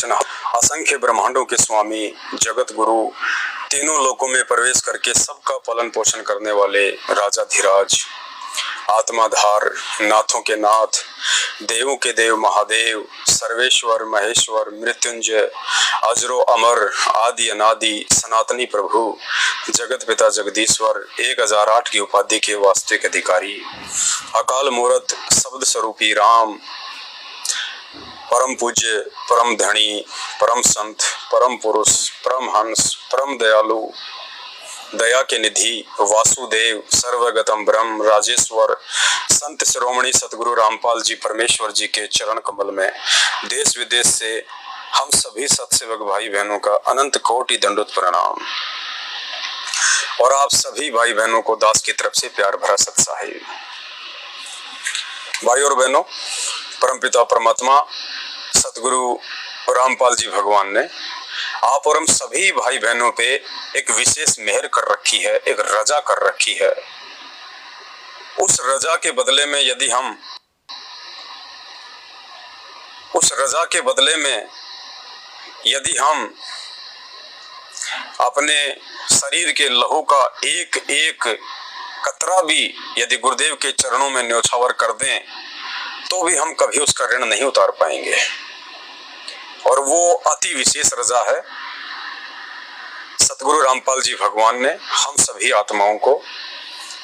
रचना, असंख्य ब्रह्मांडों के स्वामी, जगत गुरु, तीनों लोकों में प्रवेश करके सबका पालन पोषण करने वाले राजाधिराज, आत्माधार, नाथों के नाथ, देवों के देव महादेव, सर्वेश्वर महेश्वर, मृत्युंजय, अजरो अमर, आदि अनादि, सनातनी प्रभु, जगत पिता जगदीश्वर, 1008 की उपाधि के वास्तविक अधिकारी, अकाल मूर्त, शब्द स्वरूपी राम, परम पूज्य, परम धनी, परम संत, परम पुरुष, परम हंस, परम दयालु, दया के निधि, वासुदेव, सर्वगतम ब्रह्म, राजेश्वर, संत शिरोमणि सतगुरु रामपाल जी परमेश्वर जी के चरण कमल में देश विदेश से हम सभी सत्सेवक भाई बहनों का अनंत कोटि दंडोत प्रणाम। और आप सभी भाई बहनों को दास की तरफ से प्यार भरा सत साहिब। भाई और बहनों, परमपिता परमात्मा सतगुरु रामपाल जी भगवान ने आप और हम सभी भाई बहनों पे एक विशेष मेहर कर रखी है, एक रजा कर रखी है। उस रजा के बदले में यदि हम अपने शरीर के लहू का एक एक कतरा भी यदि गुरुदेव के चरणों में न्योछावर कर दें तो भी हम कभी उसका ऋण नहीं उतार पाएंगे। और वो अति विशेष रजा है। सतगुरु रामपाल जी भगवान ने हम सभी आत्माओं को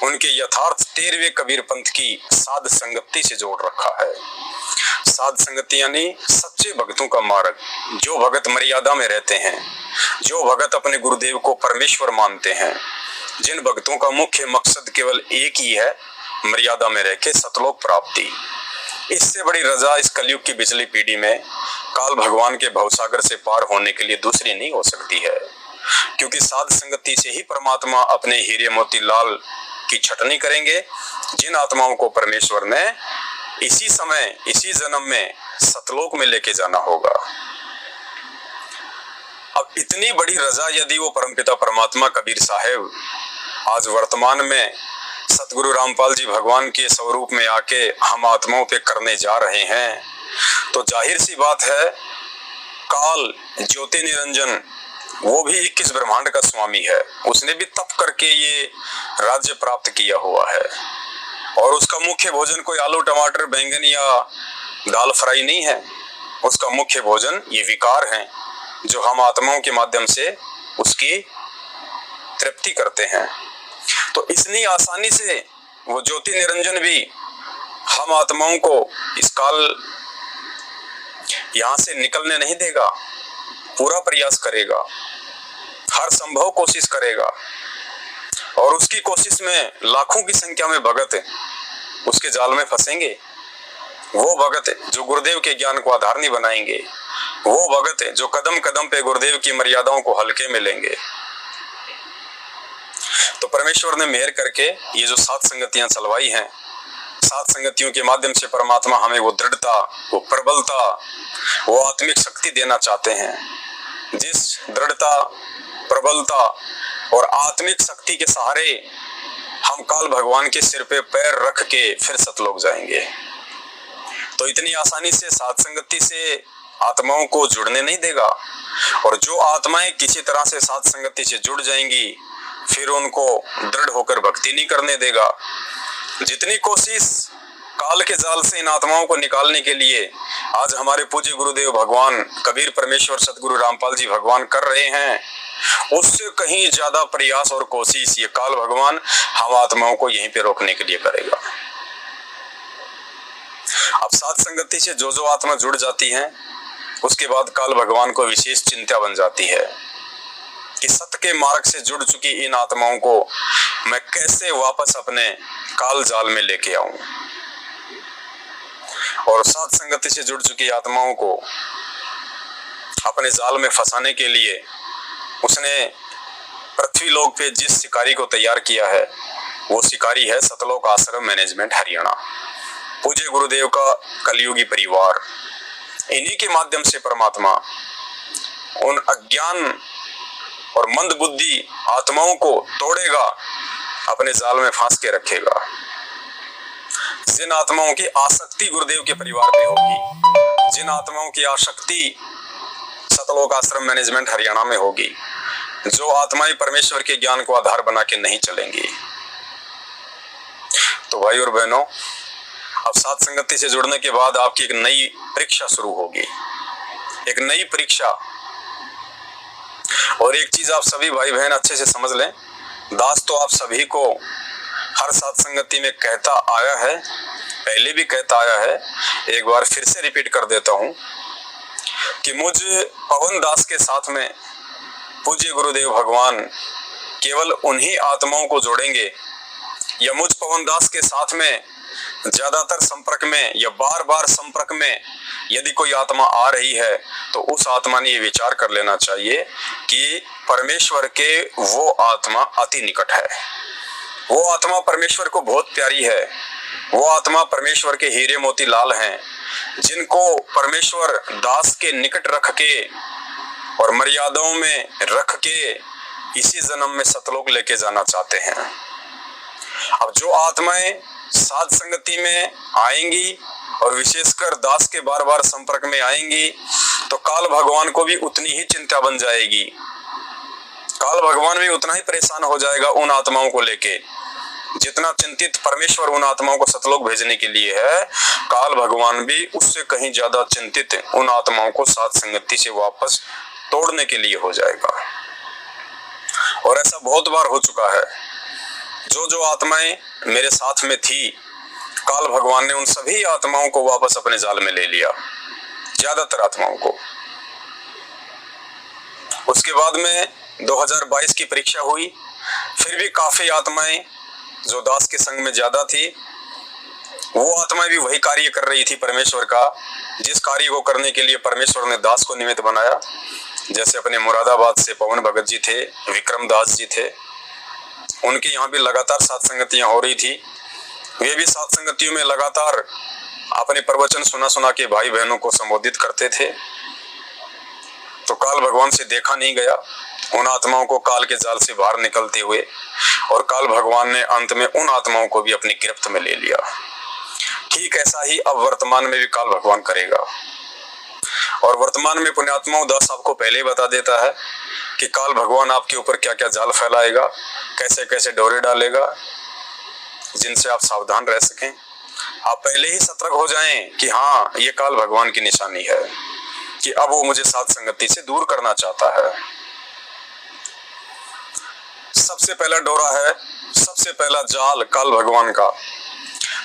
उनके यथार्थ 13वें कबीर पंथ की साध संगति से जोड़ रखा है। साध संगति यानी सच्चे भक्तों का मार्ग, जो भगत मर्यादा में रहते हैं, जो भगत अपने गुरुदेव को परमेश्वर मानते हैं, जिन भक्तों का मुख्य मकसद केवल एक ही है, मर्यादा में रह के सतलोक प्राप्ति। इससे बड़ी रजा इस कलयुग की बिचली पीढ़ी में काल भगवान के भवसागर से पार होने के लिए दूसरी नहीं हो सकती है। क्योंकि साध संगति से ही परमात्मा अपने हीरे मोती लाल की छटनी करेंगे, जिन आत्माओं को परमेश्वर ने इसी समय इसी जन्म में सतलोक में लेके जाना होगा। अब इतनी बड़ी रजा यदि वो परमपिता परमात्मा कबीर साहेब आज वर्तमान में सतगुरु रामपाल जी भगवान के स्वरूप में आके हम आत्माओं पे करने जा रहे हैं, तो जाहिर सी बात है काल ज्योति निरंजन वो भी 21 ब्रह्मांड का स्वामी है। उसने भी तप करके ये राज्य प्राप्त किया हुआ है। और उसका मुख्य भोजन कोई आलू टमाटर बैंगन या दाल फ्राई नहीं है। उसका मुख्य भोजन ये विकार हैं जो हम आत्माओं के माध्यम से उसकी तृप्ति करते हैं। तो इतनी आसानी से वो ज्योति निरंजन भी हम आत्माओं को इस काल यहां से निकलने नहीं देगा। पूरा प्रयास करेगा, हर संभव कोशिश करेगा। और उसकी कोशिश में लाखों की संख्या में भगत उसके जाल में फंसेंगे। वो भगत जो गुरुदेव के ज्ञान को आधार नहीं बनाएंगे, वो भगत जो कदम कदम पे गुरुदेव की मर्यादाओं को हल्के में लेंगे। तो परमेश्वर ने मेहर करके ये जो सात संगतियां चलवाई हैं, सात संगतियों के माध्यम से परमात्मा हमें वो दृढ़ता, वो प्रबलता, वो आत्मिक शक्ति देना चाहते हैं। जिस दृढ़ता, प्रबलता और आत्मिक शक्ति के सहारे हम काल भगवान के सिर पे पैर रख के फिर सतलोक जाएंगे। तो इतनी आसानी से सात संगति से आत्माओं को जुड़ने नहीं देगा। और जो आत्माएं किसी तरह से सात संगति से जुड़ जाएंगी फिर उनको दृढ़ होकर भक्ति नहीं करने देगा। जितनी कोशिश काल के जाल से इन आत्माओं को निकालने के लिए आज हमारे पूज्य गुरुदेव भगवान कबीर परमेश्वर सतगुरु रामपाल जी भगवान कर रहे हैं, उससे कहीं ज्यादा प्रयास और कोशिश ये काल भगवान हम आत्माओं को यहीं पे रोकने के लिए करेगा। अब सात संगति से जो आत्मा जुड़ जाती है उसके बाद काल भगवान को विशेष चिंता बन जाती है कि सत्य के मार्ग से जुड़ चुकी इन आत्माओं को मैं कैसे वापस अपने काल जाल में लेके आऊं। और सात संगति से जुड़ चुकी आत्माओं को अपने जाल में फंसाने के लिए उसने पृथ्वी लोक पे जिस शिकारी को तैयार किया है वो शिकारी है सतलोक आश्रम मैनेजमेंट हरियाणा, पूज्य गुरुदेव का कलयुगी परिवार। इन्हीं के माध्यम से परमात्मा उन अज्ञान और मंद बुद्धि आत्माओं को तोड़ेगा, अपने जाल में फांस के रखेगा। जिन आत्माओं की आसक्ति गुरुदेव के परिवार पे होगी, जिन आत्माओं की आसक्ति सतलोक आश्रम मैनेजमेंट हरियाणा में होगी। जो आत्माएं परमेश्वर के ज्ञान को आधार बना के नहीं चलेंगी। तो भाई और बहनों, अब साथ संगति से जुड़ने के बाद आपकी एक नई परीक्षा शुरू होगी, एक नई परीक्षा। और एक चीज आप सभी भाई बहन अच्छे से समझ लें, दास तो आप सभी को हर साथ संगति में कहता आया है, पहले भी कहता आया है, एक बार फिर से रिपीट कर देता हूं कि मुझ पवन दास के साथ में पूज्य गुरुदेव भगवान केवल उन्हीं आत्माओं को जोड़ेंगे, या मुझ पवन दास के साथ में ज्यादातर संपर्क में या बार बार संपर्क में यदि कोई आत्मा आ रही है तो उस आत्मा ने ये विचार कर लेना चाहिए कि परमेश्वर के वो आत्मा अति निकट है, वो आत्मा परमेश्वर को बहुत प्यारी है, वो आत्मा परमेश्वर के हीरे मोती लाल हैं, जिनको परमेश्वर दास के निकट रख के और मर्यादाओं में रख के इसी जन्म में सतलोक लेके जाना चाहते हैं। अब जो आत्माएं साध संगति में आएंगी और विशेषकर दास के बार बार संपर्क में आएंगी तो काल भगवान को भी उतनी ही चिंता बन जाएगी, काल भगवान भी उतना ही परेशान हो जाएगा उन आत्माओं को लेके, जितना चिंतित परमेश्वर उन आत्माओं को सतलोक भेजने के लिए है, काल भगवान भी उससे कहीं ज्यादा चिंतित उन आत्माओं को साध संगति से वापस तोड़ने के लिए हो जाएगा। और ऐसा बहुत बार हो चुका है। जो आत्माएं मेरे साथ में थी, काल भगवान ने उन सभी आत्माओं को वापस अपने जाल में ले लिया, ज्यादातर आत्माओं को। उसके बाद में 2022 की परीक्षा हुई, फिर भी काफी आत्माएं जो दास के संग में ज्यादा थी, वो आत्माएं भी वही कार्य कर रही थी परमेश्वर का, जिस कार्य को करने के लिए परमेश्वर ने दास को निमित्त बनाया। जैसे अपने मुरादाबाद से पवन भगत जी थे, विक्रम दास जी थे, उनके यहाँ भी लगातार सत्संगतियां हो रही थी। वे भी सत्संगतियों में लगातार अपने प्रवचन सुना के भाई बहनों को संबोधित करते थे। तो काल भगवान से देखा नहीं गया उन आत्माओं को काल के जाल से बाहर निकलते हुए, और काल भगवान ने अंत में उन आत्माओं को भी अपनी गिरफ्त में ले लिया। ठीक ऐसा ही अब वर्तमान में भी काल भगवान करेगा। और वर्तमान में पुण्यात्माओं, दास आपको पहले ही बता देता है कि काल भगवान आपके ऊपर क्या क्या जाल फैलाएगा, कैसे कैसे डोरे डालेगा, जिनसे आप सावधान रह सकें। आप पहले ही सतर्क हो जाएं कि हाँ, ये काल भगवान की निशानी है कि अब वो मुझे साथ संगति से दूर करना चाहता है। सबसे पहला डोरा है, सबसे पहला जाल काल भगवान का,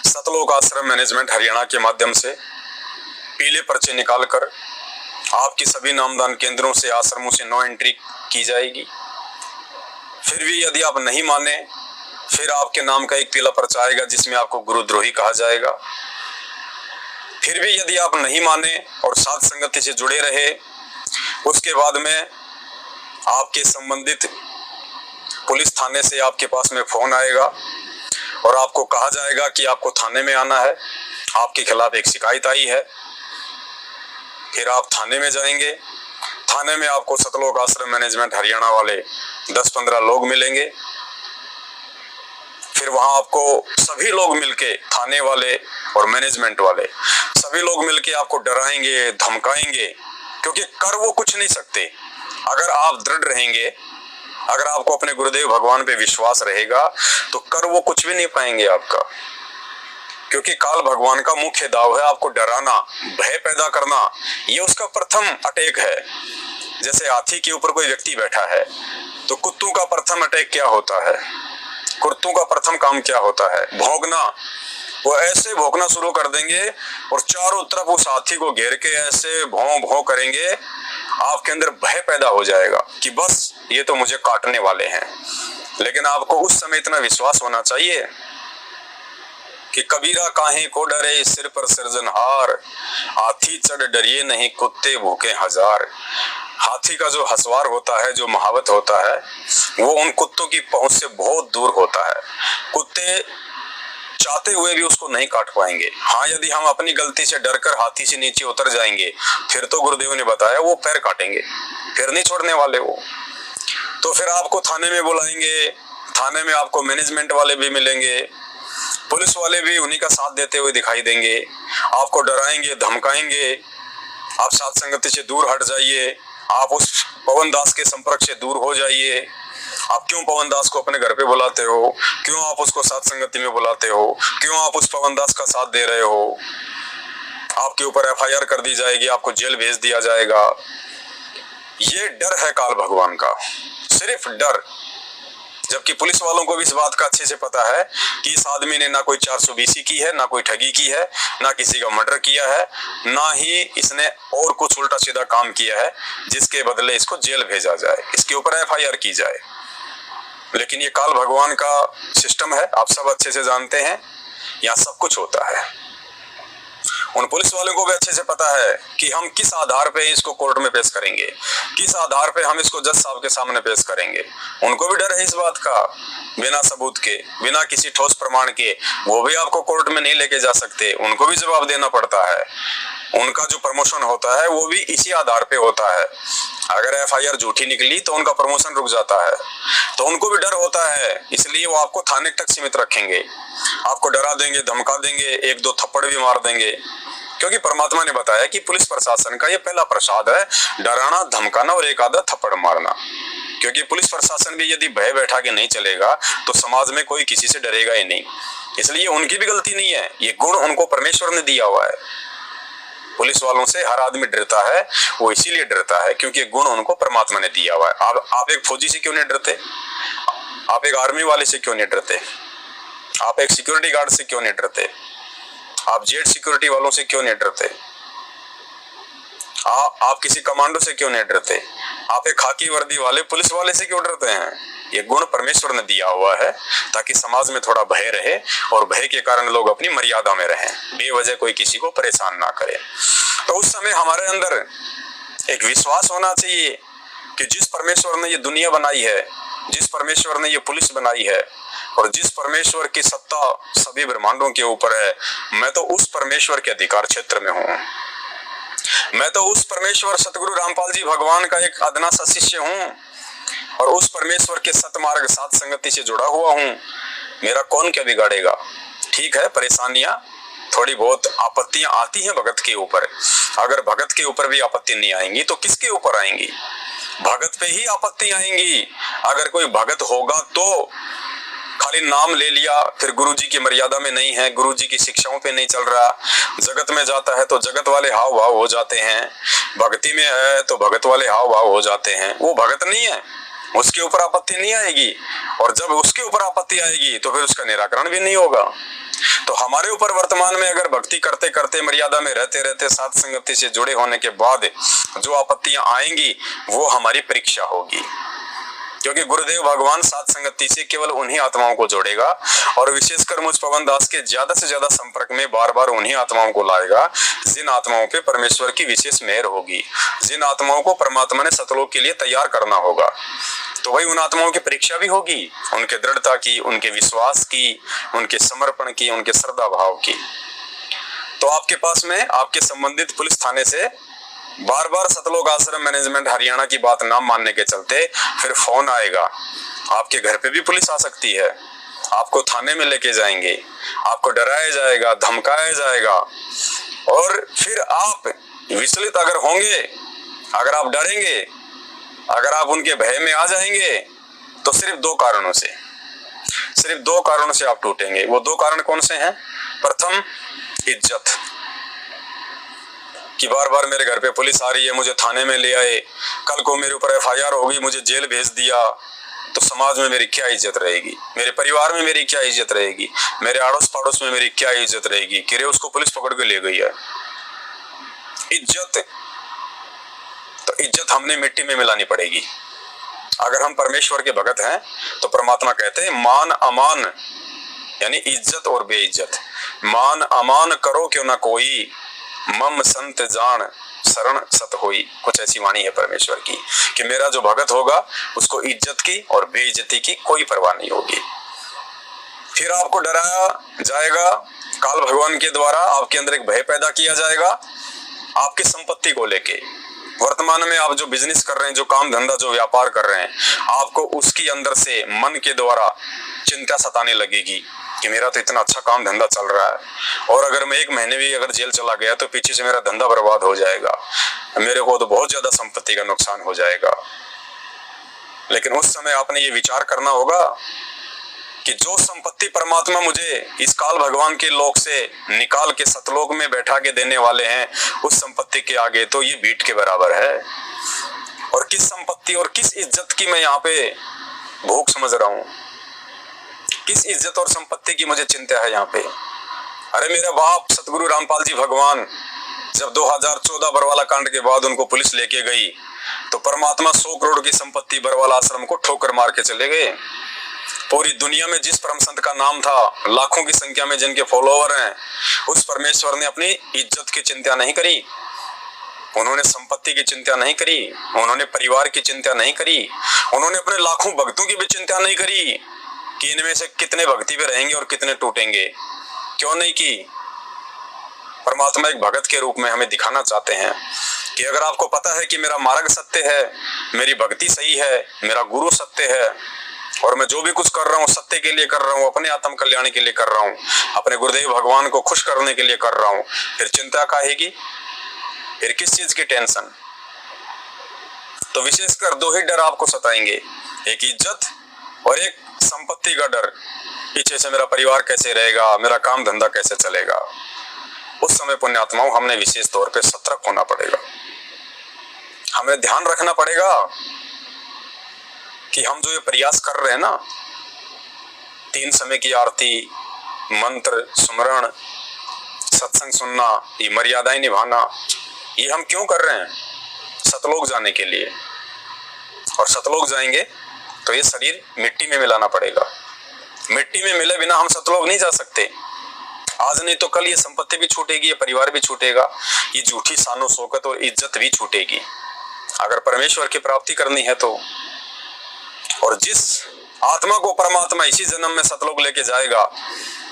सतलोक आश्रम मैनेजमेंट हरियाणा के माध्यम से पीले पर्चे निकालकर आपकी सभी नामदान केंद्रों से, आश्रमों से नो एंट्री की जाएगी। फिर भी यदि आप नहीं माने, फिर आपके नाम का एक पीला पर्चा आएगा जिसमें आपको गुरुद्रोही कहा जाएगा। फिर भी यदि आप नहीं माने और साथ संगति से जुड़े रहे, उसके बाद में आपके संबंधित पुलिस थाने से आपके पास में फोन आएगा और आपको कहा जाएगा कि आपको थाने में आना है, आपके खिलाफ एक शिकायत आई है। फिर आप थाने में जाएंगे, थाने में आपको सतलोक आश्रम मैनेजमेंट हरियाणा वाले 10-15 लोग मिलेंगे। फिर वहां आपको सभी लोग मिलके, थाने वाले और मैनेजमेंट वाले सभी लोग मिलके आपको डराएंगे, धमकाएंगे, क्योंकि कर वो कुछ नहीं सकते। अगर आप दृढ़ रहेंगे, अगर आपको अपने गुरुदेव भगवान पे विश्वास रहेगा तो कर वो कुछ भी नहीं पाएंगे आपका, क्योंकि काल भगवान का मुख्य दाव है आपको डराना, भय पैदा करना। ये उसका प्रथम अटैक है। जैसे हाथी के ऊपर कोई व्यक्ति बैठा है तो कुत्तों का प्रथम अटैक क्या होता है, कुत्तों का प्रथम काम क्या होता है, भौंकना। वो ऐसे भौंकना शुरू कर देंगे और चारों तरफ उस हाथी को घेर के ऐसे भौं भौं करेंगे, आपके अंदर भय पैदा हो जाएगा कि बस ये तो मुझे काटने वाले हैं। लेकिन आपको उस समय इतना विश्वास होना चाहिए कि कबीरा काहे को डरे सिर पर सिरजनहार, हाथी चढ़ डरिए नहीं कुत्ते भूखे हजार। हाथी का जो हसवार होता है, जो महावत होता है, वो उन कुत्तों की पहुंच से बहुत दूर होता है। कुत्ते चाहते हुए भी उसको नहीं काट पाएंगे। हाँ, यदि हम अपनी गलती से डरकर हाथी से नीचे उतर जाएंगे, फिर तो गुरुदेव ने बताया वो पैर काटेंगे, फिर नहीं छोड़ने वाले वो। तो फिर आपको थाने में बुलाएंगे, थाने में आपको मैनेजमेंट वाले भी मिलेंगे, पुलिस वाले भी उन्हीं का साथ देते हुए दिखाई देंगे, आपको डराएंगे, धमकाएंगे, आप साथ संगति से दूर हट जाइए, आप उस पवन दास के संपर्क से दूर हो जाइए। आप क्यों पवन दास को अपने घर पे बुलाते हो? क्यों आप उसको साथ संगति में बुलाते हो? क्यों आप उस पवन दास का साथ दे रहे हो? आपके ऊपर एफआईआर कर दी जाएगी, आपको जेल भेज दिया जाएगा। ये डर है काल भगवान का, सिर्फ डर। जबकि पुलिस वालों को भी इस बात का अच्छे से पता है कि इस आदमी ने ना कोई 420 की है, ना कोई ठगी की है, ना किसी का मर्डर किया है, ना ही इसने और कुछ उल्टा सीधा काम किया है जिसके बदले इसको जेल भेजा जाए, इसके ऊपर एफआईआर की जाए। लेकिन ये काल भगवान का सिस्टम है, आप सब अच्छे से जानते हैं, यहाँ सब कुछ होता है। उन पुलिस वालों को भी अच्छे से पता है कि हम किस आधार पे इसको कोर्ट में पेश करेंगे, किस आधार पे हम इसको जज साहब के सामने पेश करेंगे। उनको भी डर है इस बात का, बिना सबूत के, बिना किसी ठोस प्रमाण के वो भी आपको कोर्ट में नहीं लेके जा सकते, उनको भी जवाब देना पड़ता है। उनका जो प्रमोशन होता है वो भी इसी आधार पे होता है। अगर एफआईआर झूठी निकली तो उनका प्रमोशन रुक जाता है, तो उनको भी डर होता है, इसलिए वो आपको थाने तक सीमित रखेंगे, आपको डरा देंगे, धमका देंगे, एक दो थप्पड़ भी मार देंगे। क्योंकि परमात्मा ने बताया कि पुलिस प्रशासन का ये पहला प्रसाद है, डराना, धमकाना और एक आधा थप्पड़ मारना। क्योंकि पुलिस प्रशासन भी यदि भय बैठा के नहीं चलेगा तो समाज में कोई किसी से डरेगा ही नहीं। इसलिए उनकी भी गलती नहीं है, ये गुण उनको परमेश्वर ने दिया हुआ है। पुलिस वालों से हर आदमी डरता है, वो इसीलिए डरता है क्योंकि गुण उनको परमात्मा ने दिया हुआ है। आप एक फौजी से क्यों नहीं डरते? आप एक आर्मी वाले से क्यों नहीं डरते? आप एक सिक्योरिटी गार्ड से क्यों नहीं डरते? आप जेट सिक्योरिटी वालों से क्यों नहीं डरते? आप किसी कमांडो से क्यों नहीं डरते? आप एक खाकी वर्दी वाले पुलिस वाले से क्यों डरते हैं? ये गुण परमेश्वर ने दिया हुआ है ताकि समाज में थोड़ा भय रहे और भय के कारण लोग अपनी मर्यादा में रहें, बेवजह कोई किसी को परेशान ना करे। तो उस समय हमारे अंदर एक विश्वास होना चाहिए कि जिस परमेश्वर ने ये दुनिया बनाई है, जिस परमेश्वर ने ये पुलिस बनाई है और जिस परमेश्वर की सत्ता सभी ब्रह्मांडों के ऊपर है, मैं तो उस परमेश्वर के अधिकार क्षेत्र में हूँ। मैं तो उस परमेश्वर सतगुरु रामपाल जी भगवान का एक अदना सा शिष्य हूँ और उस परमेश्वर के सतमार्ग साथ संगति से जुड़ा हुआ हूँ। मेरा कौन क्या बिगाड़ेगा? ठीक है, परेशानियां, थोड़ी बहुत आपत्तियां आती हैं भगत के ऊपर। अगर भगत के ऊपर भी आपत्ति नहीं आएंगी तो किसके ऊपर आएंगी? भगत पे ही आपत्ति आएंगी। अगर कोई भगत होगा तो खाली नाम ले लिया, फिर गुरुजी की मर्यादा में नहीं है, गुरुजी की शिक्षाओं पे नहीं चल रहा, जगत में जाता है तो जगत वाले हाव भाव हो जाते हैं, भक्ति में है तो भगत वाले हाव भाव हो जाते हैं, वो भगत नहीं है, उसके ऊपर आपत्ति नहीं आएगी। और जब उसके ऊपर आपत्ति आएगी तो फिर उसका निराकरण भी नहीं होगा। तो हमारे ऊपर वर्तमान में अगर भक्ति करते करते, मर्यादा में रहते रहते, साथ संगति से जुड़े होने के बाद जो आपत्तियां आएंगी वो हमारी परीक्षा होगी। क्योंकि गुरुदेव भगवान साथ संगति से केवल उन्हीं आत्माओं को जोड़ेगा और विशेषकर मुझ पवन दास के ज्यादा से ज्यादा संपर्क में बार बार उन्हीं आत्माओं को लाएगा जिन आत्माओं पे परमेश्वर की विशेष मेहर होगी, जिन आत्माओं को परमात्मा ने सतलोक के लिए तैयार करना होगा। तो वही उन आत्माओं की परीक्षा भी होगी, उनके दृढ़ता की, उनके विश्वास की, उनके समर्पण की, उनके श्रद्धा भाव की। तो आपके पास में आपके संबंधित पुलिस थाने से बार बार सतलोक आश्रम मैनेजमेंट हरियाणा की बात ना मानने के चलते फिर फोन आएगा, आपके घर पे भी पुलिस आ सकती है, आपको थाने में लेके जाएंगे, आपको डराया जाएगा, धमकाया जाएगा। और फिर आप विचलित अगर होंगे, अगर आप डरेंगे, अगर आप उनके भय में आ जाएंगे तो सिर्फ दो कारणों से आप टूटेंगे। वो दो कारण कौन से हैं? प्रथम, इज्जत, कि बार बार मेरे घर पे पुलिस आ रही है, मुझे थाने में ले आए, कल को मेरे ऊपर एफआईआर होगी, मुझे जेल भेज दिया, तो समाज में मेरी क्या इज्जत रहेगी? मेरे परिवार में मेरी क्या इज्जत रहेगी? मेरे आड़ोस पड़ोस में मेरी क्या इज्जत रहेगी कि रे उसको पुलिस पकड़ के ले गई है? इज्जत, तो इज्जत हमने मिट्टी में मिलानी पड़ेगी। अगर हम परमेश्वर के भगत हैं तो परमात्मा कहते हैं मान अमान, यानी इज्जत और बेइज्जत, मान अमान करो क्यों ना कोई, मम संत जान शरण सत होई। कुछ ऐसी वाणी है परमेश्वर की कि मेरा जो भगत होगा उसको इज्जत की और बेइज्जती की कोई परवाह नहीं होगी। फिर आपको डराया जाएगा काल भगवान के द्वारा, आपके अंदर एक भय पैदा किया जाएगा आपकी संपत्ति को लेके। वर्तमान में आप जो बिजनेस कर रहे हैं, जो काम धंधा, जो व्यापार कर रहे हैं, आपको उसकी अंदर से मन के द्वारा चिंता सताने लगेगी कि मेरा तो इतना अच्छा काम धंधा चल रहा है और अगर मैं एक महीने भी अगर जेल चला गया तो पीछे से मेरा धंधा बर्बाद हो जाएगा, मेरे को तो बहुत ज्यादा संपत्ति का नुकसान हो जाएगा। लेकिन उस समय आपने ये विचार करना होगा कि जो संपत्ति परमात्मा मुझे इस काल भगवान के लोक से निकाल के सतलोक में बैठा के देने वाले हैं, उस संपत्ति के आगे तो ये बीट के बराबर है। और किस संपत्ति और किस इज्जत की मैं यहाँ पे भूख समझ रहा हूँ, किस इज्जत और संपत्ति की मुझे चिंता है यहाँ पे। अरे मेरे बाप सतगुरु रामपाल जी भगवान जब 2014 बरवाला कांड के बाद उनको पुलिस लेके गई तो परमात्मा 100 करोड़ की संपत्ति बरवाला आश्रम को ठोकर मार के चले गए। पूरी दुनिया में जिस परम संत का नाम था, लाखों की संख्या में जिनके फॉलोवर हैं, उस परमेश्वर ने अपनी इज्जत की चिंता नहीं करी, उन्होंने संपत्ति की चिंता नहीं करी, उन्होंने परिवार की चिंता नहीं करी, उन्होंने अपने लाखों भक्तों की भी चिंता नहीं करी कि इनमें से कितने भक्ति पे रहेंगे और कितने टूटेंगे। क्यों नहीं की? परमात्मा एक भगत के रूप में हमें दिखाना चाहते हैं कि अगर आपको पता है कि मेरा मार्ग सत्य है, मेरी भक्ति सही है, मेरा गुरु सत्य है और मैं जो भी कुछ कर रहा हूँ सत्य के लिए कर रहा हूँ, अपने आत्म कल्याण के लिए कर रहा हूँ, अपने गुरुदेव भगवान को खुश करने के लिए कर रहा हूँ, फिर चिंता काहेगी? फिर किस चीज की टेंशन? तो विशेषकर 2 ही डर आपको सताएंगे, एक इज्जत और एक संपत्ति का डर। पीछे से मेरा परिवार कैसे रहेगा, मेरा काम धंधा कैसे चलेगा। उस समय पुण्यात्माओं हमने विशेष तौर पे सतर्क होना पड़ेगा, हमें ध्यान रखना पड़ेगा कि हम जो ये प्रयास कर रहे हैं ना, 3 समय की आरती, मंत्र, सुमरण, सत्संग सुनना, ये मर्यादाएं निभाना, ये हम क्यों कर रहे हैं? सतलोक जाने के लिए। और सतलोक जाएंगे तो ये शरीर मिट्टी में मिलाना पड़ेगा, मिट्टी में मिले बिना हम सतलोक नहीं जा सकते। आज नहीं तो कल ये संपत्ति भी छूटेगी, ये परिवार भी छूटेगा, ये झूठी शानो शौकत और इज्जत भी छूटेगी अगर परमेश्वर की प्राप्ति करनी है तो। और जिस आत्मा को परमात्मा इसी जन्म में सतलोक लेके जाएगा,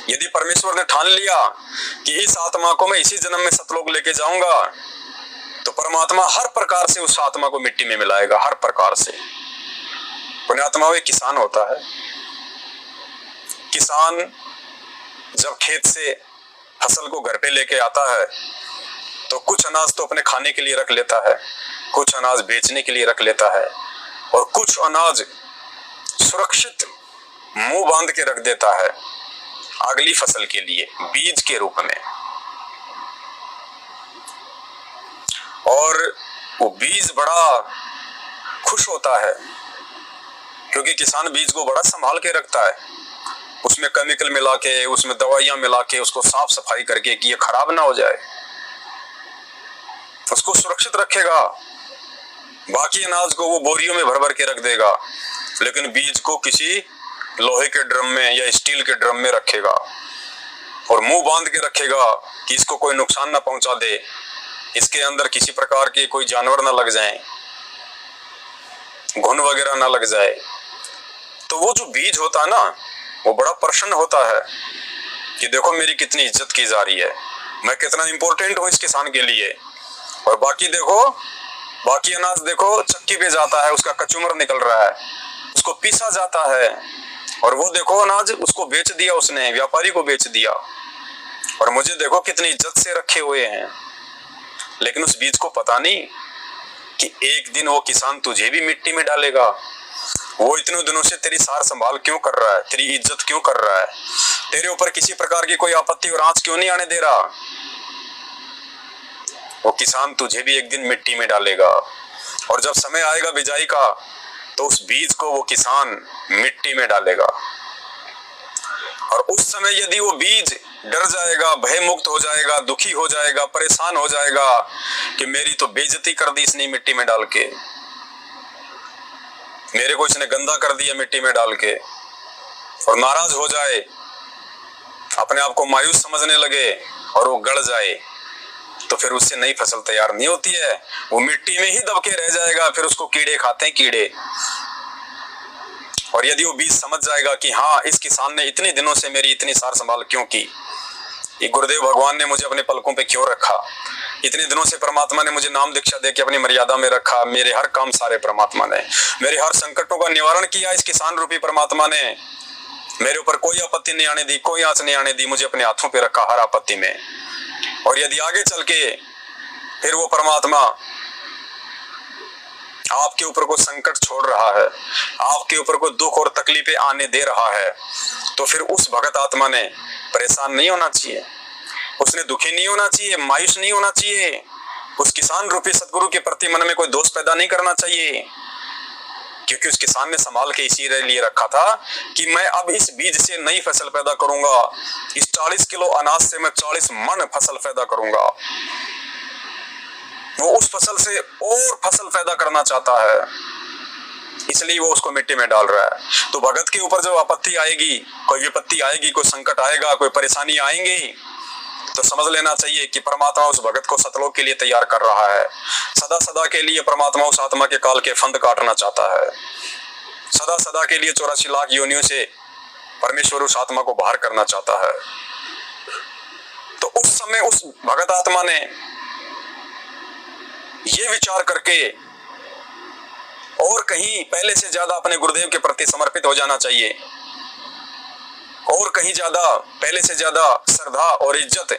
यदि परमेश्वर ने ठान लिया कि इस आत्मा को मैं इसी जन्म में सतलोक लेके जाऊंगा, तो परमात्मा हर प्रकार से उस आत्मा को मिट्टी में मिलाएगा, हर प्रकार से। पुण्यात्मा एक किसान होता है, किसान जब खेत से फसल को घर पे लेके आता है तो कुछ अनाज तो अपने खाने के लिए रख लेता है, कुछ अनाज बेचने के लिए रख लेता है और कुछ अनाज सुरक्षित मुंह बांध के रख देता है अगली फसल के लिए बीज के रूप में। और वो बीज बड़ा खुश होता है क्योंकि किसान बीज को बड़ा संभाल के रखता है, उसमें केमिकल मिला के, उसमें दवाइयां मिला के, उसको साफ सफाई करके कि ये खराब ना हो जाए, उसको सुरक्षित रखेगा। बाकी अनाज को वो बोरियों में भर भर के रख देगा, लेकिन बीज को किसी लोहे के ड्रम में या स्टील के ड्रम में रखेगा और मुंह बांध के रखेगा कि इसको कोई नुकसान ना पहुंचा दे, इसके अंदर किसी प्रकार के कोई जानवर ना लग जाए, घुन वगैरह ना लग जाए। तो वो जो बीज होता है ना, वो बड़ा प्रसन्न होता है कि देखो मेरी कितनी इज्जत की जा रही है, मैं कितना इंपॉर्टेंट हूं इस किसान के लिए। और बाकी देखो, बाकी अनाज देखो चक्की पे जाता है, उसका कचूमर निकल रहा है, उसको पीसा जाता है, और वो देखो अनाज उसको बेच दिया उसने, व्यापारी को बेच दिया, और मुझे देखो कितनी इज्जत से रखे हुए हैं। लेकिन उस बीज को पता नहीं कि एक दिन वो किसान तुझे भी मिट्टी में डालेगा। वो इतने दिनों से तेरी सार संभाल क्यों कर रहा है, तेरी इज्जत क्यों कर रहा है, तेरे ऊपर किसी प्रकार की कोई आपत्ति और आंच क्यों नहीं आने दे रहा। वो किसान तुझे भी एक दिन मिट्टी में डालेगा, और जब समय आएगा बिजाई का तो उस बीज को वो किसान मिट्टी में डालेगा। और उस समय यदि वो बीज डर जाएगा, भय मुक्त हो जाएगा, दुखी हो जाएगा, परेशान हो जाएगा कि मेरी तो बेइज्जती कर दी इसने मिट्टी में डाल के, मेरे को इसने गंदा कर दिया मिट्टी में डाल के, और नाराज हो जाए, अपने आप को मायूस समझने लगे और वो गड़ जाए, तो फिर उससे नई फसल तैयार नहीं होती है, वो मिट्टी में ही दब के रह जाएगा। फिर उसको कीड़े खाते हैं, कीड़े। और यदि वो बीज समझ जाएगा कि हाँ, इस किसान ने इतने दिनों से मेरी इतनी सार संभाल क्यों की, ये गुरुदेव भगवान ने मुझे अपने पलकों पे क्यों रखा, इतने दिनों से परमात्मा ने मुझे नाम दीक्षा दे के अपनी मर्यादा में रखा, मेरे हर काम सारे परमात्मा ने, मेरे हर संकटों का निवारण किया इस किसान रूपी परमात्मा ने, मेरे ऊपर कोई आपत्ति नहीं आने दी, कोई आंच नहीं आने दी, मुझे अपने हाथों पे रखा हर आपत्ति में। और यदि आगे चल के फिर वो परमात्मा आपके ऊपर कोई संकट छोड़ रहा है, आपके ऊपर कोई दुख और तकलीफें आने दे रहा है, तो फिर उस भगत आत्मा ने परेशान नहीं होना चाहिए, उसने दुखी नहीं होना चाहिए, मायूस नहीं होना चाहिए। उस किसान रूपी सतगुरु के प्रति मन में कोई दोष पैदा नहीं करना चाहिए, क्योंकि उस किसान ने संभाल के इसीलिए रखा था कि मैं अब इस बीज से नई फसल पैदा करूंगा, इस 40 किलो अनाज से मैं 40 मन फसल पैदा करूंगा। वो उस फसल से और फसल पैदा करना चाहता है, इसलिए वो उसको मिट्टी में डाल रहा है। तो भगत के ऊपर जब आपत्ति आएगी, कोई विपत्ति आएगी, कोई संकट आएगा, कोई परेशानी आएंगी, तो समझ लेना चाहिए कि परमात्मा उस भगत को सतलोक के लिए तैयार कर रहा है। सदा सदा के लिए परमात्मा उस आत्मा के काल के फंद काटना चाहता है। सदा सदा के लिए 84 लाख योनियों से परमेश्वर उस आत्मा को बाहर करना चाहता है। तो उस समय उस भगत आत्मा ने ये विचार करके और कहीं पहले से ज्यादा अपने गुरुदेव के प्रति समर्पित हो जाना चाहिए, और कहीं ज्यादा पहले से ज्यादा श्रद्धा और इज्जत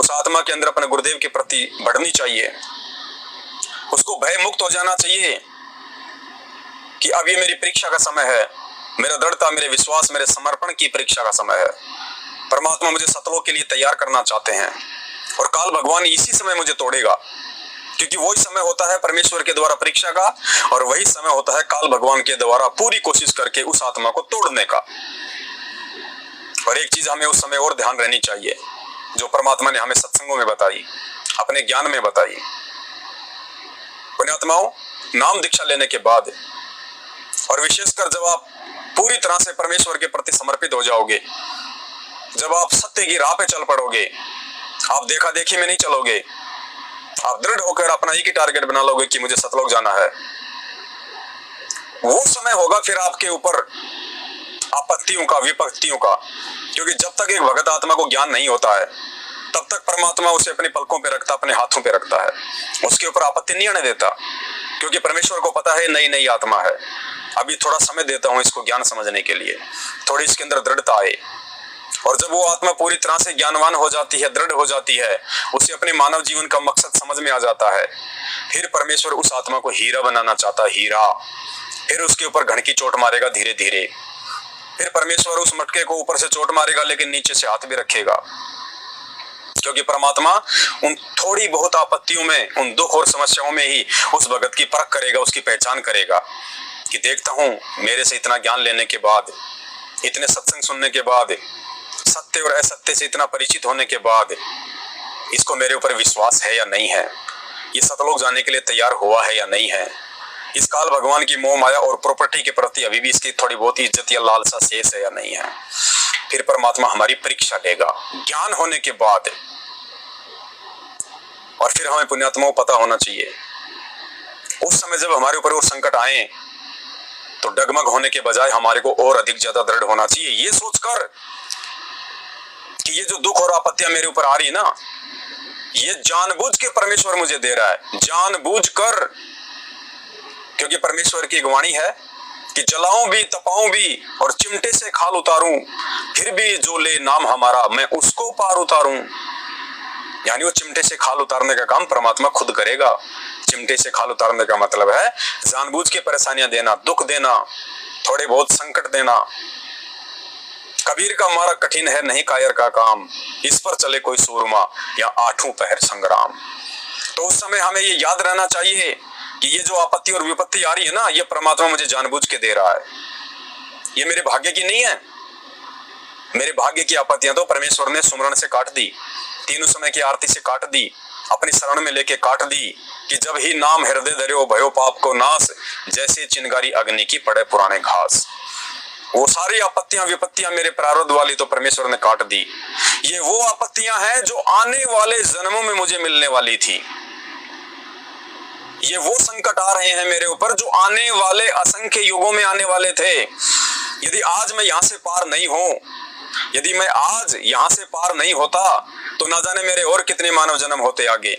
उस आत्मा के अंदर अपने गुरुदेव के प्रति बढ़नी चाहिए। उसको भय मुक्त हो जाना चाहिए कि अब ये मेरी परीक्षा का समय है, मेरा दृढ़ता, मेरे विश्वास, मेरे समर्पण की परीक्षा का समय है। परमात्मा मुझे सतलोक के लिए तैयार करना चाहते हैं और काल भगवान इसी समय मुझे तोड़ेगा, क्योंकि वही समय होता है परमेश्वर के द्वारा परीक्षा का, और वही समय होता है काल भगवान के द्वारा पूरी कोशिश करके उस आत्मा को तोड़ने का। और एक चीज हमें उस समय और ध्यान रहनी चाहिए, जो परमात्मा ने हमें सत्संगों में बताई, अपने ज्ञान में बताई। पुण्यात्माओं, नाम दीक्षा लेने के बाद और विशेषकर जब आप पूरी तरह से परमेश्वर के प्रति समर्पित हो जाओगे, जब आप सत्य की राह पे चल पड़ोगे, आप देखा देखी में नहीं चलोगे, आप दृढ़ होकर अपना एक ही टारगेट बना लोगे कि मुझे सतलोक जाना है, वो समय होगा फिर आपके ऊपर आपत्तियों का, विपत्तियों का। क्योंकि जब तक एक भगत आत्मा को ज्ञान नहीं होता है, तब तक परमात्मा उसे अपनी पलकों पे रखता, अपने हाथों पे रखता है, उसके ऊपर आपत्ति नहीं आने देता, क्योंकि परमेश्वर को पता है नई नई आत्मा है, अभी थोड़ा समय देता हूं इसको ज्ञान समझने के लिए, थोड़ी इसके अंदर दृढ़ता आए। और जब वो आत्मा पूरी तरह से ज्ञानवान हो जाती है, दृढ़ हो जाती है, उसे अपने मानव जीवन का मकसद समझ में आ जाता है, फिर परमेश्वर उस आत्मा को हीरा बनाना चाहता है, हीरा। फिर उसके ऊपर घण की चोट मारेगा धीरे धीरे, फिर परमेश्वर उस मटके को ऊपर से चोट मारेगा लेकिन नीचे से हाथ भी रखेगा, क्योंकि परमात्मा उन थोड़ी बहुत आपत्तियों में, उन दुख और समस्याओं में ही उस भगत की परख करेगा, उसकी पहचान करेगा कि देखता हूं मेरे से इतना ज्ञान लेने के बाद, इतने सत्संग सुनने के बाद, सत्य और असत्य से इतना परिचित होने के बाद, इसको मेरे ऊपर विश्वास है या नहीं है, ये सतलोक जाने के लिए तैयार हुआ है या नहीं है, इस काल भगवान की मोह माया और प्रॉपर्टी के प्रति अभी भी इसकी थोड़ी बहुत इज्जत या लालसा शेष है या नहीं है। फिर परमात्मा हमारी परीक्षा लेगा ज्ञान होने के बाद। और फिर हमें पुण्यात्माओं पता होना चाहिए, उस समय जब हमारे ऊपर वो संकट आए तो डगमग होने के बजाय हमारे को और अधिक ज्यादा दृढ़ होना चाहिए, ये सोचकर कि ये जो दुख और आपत्तियां मेरे ऊपर आ रही है ना, ये जानबूझ के परमेश्वर मुझे दे रहा है, जानबूझ कर। क्योंकि परमेश्वर की वाणी है कि जलाऊं भी, तपाऊं भी और चिमटे से खाल उतारूं, फिर भी जो ले नाम हमारा मैं उसको पार उतारूं। यानी वो चिमटे से खाल उतारने का काम परमात्मा खुद करेगा। चिमटे से खाल उतारने का मतलब है जानबूझ के परेशानियां देना, दुख देना, थोड़े बहुत संकट देना। कबीर का मारा कठिन है नहीं कायर का काम, इस पर चले कोई सूरमा या आठों पहर संग्राम। तो उस समय हमें ये याद रहना चाहिए कि ये जो आपत्ति और विपत्ति आ रही है ना, ये परमात्मा मुझे जानबूझ के दे रहा है, ये मेरे भाग्य की नहीं है। मेरे भाग्य की आपत्तियां तो परमेश्वर ने सुमरण से काट दी, तीनों समय की आरती से काट दी, अपनी शरण में लेके काट दी कि जब ही नाम हृदय धर्यो भयो पाप को नाश, जैसे चिंगारी अग्नि की पड़े पुराने घास। वो सारी आपत्तियां विपत्तियां मेरे प्रारब्ध वाली तो परमेश्वर ने काट दी। ये वो आपत्तियां हैं जो आने वाले जन्मों में मुझे मिलने वाली थी। ये वो संकट आ रहे हैं मेरे ऊपर जो आने वाले असंख्य युगों में आने वाले थे। यदि आज मैं यहाँ से पार नहीं हूं, यदि मैं आज यहाँ से पार नहीं होता तो ना जाने मेरे और कितने मानव जन्म होते आगे।